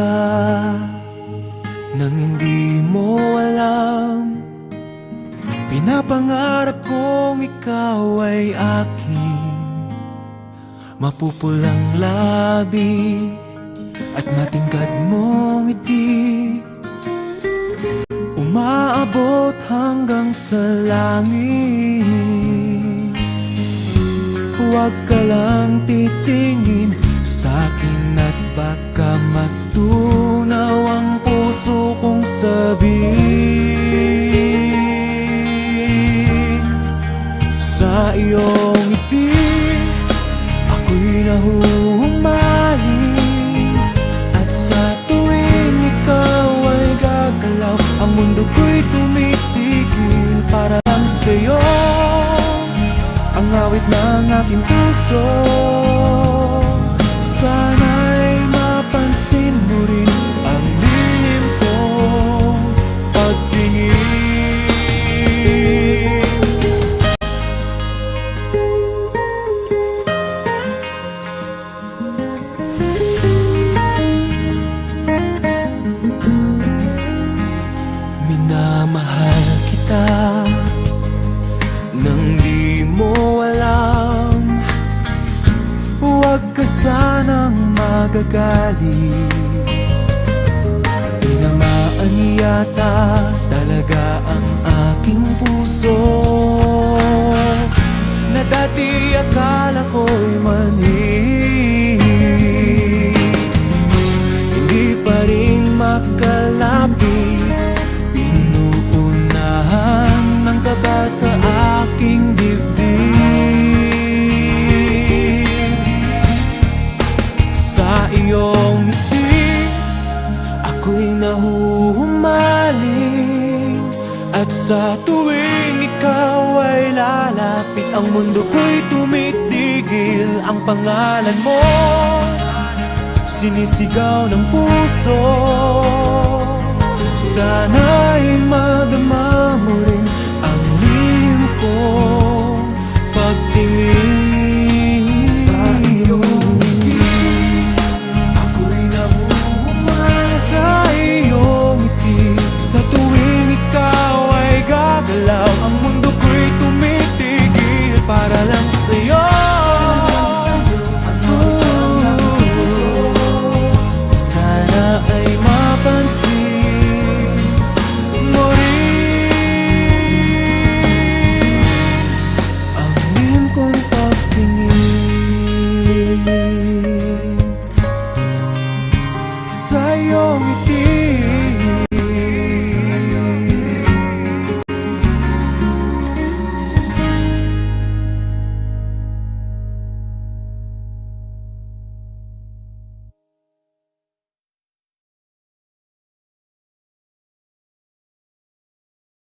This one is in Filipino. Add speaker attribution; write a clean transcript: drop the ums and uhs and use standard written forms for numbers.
Speaker 1: kita nang hindi mo alam. Pinapangarap kong ikaw ay akin, mapupulang labi at matingkad mong ngiti, umaabot hanggang sa langit. Huwag ka lang titingin sa'kin at baka matunaw ang puso kong sabihin. Sa iyong ngiti ako'y nahuhumaling, at sa tuwing ikaw ay gagalaw, ang mundo ko'y tumitigil para lang sa'yo. Ang awit ng aking puso, sana'y mapansin mo rin ang lihim kong pagtingin. Minamahal kita nang di mo alam. Huwag ka sanang magagalit, tinamaan yata talaga ang aking puso, na dati akala ko'y manhid. Hindi pa rin makalapit, pinuunahan ng kaba sa aking dibdib. Sa iyong ngiti ako'y nahuhumaling, at sa tuwing ikaw ay lalapit, ang mundo ko'y tumitigil. Ang pangalan mo sinisigaw ng puso, sana'y madama mo rin ang lihim ko.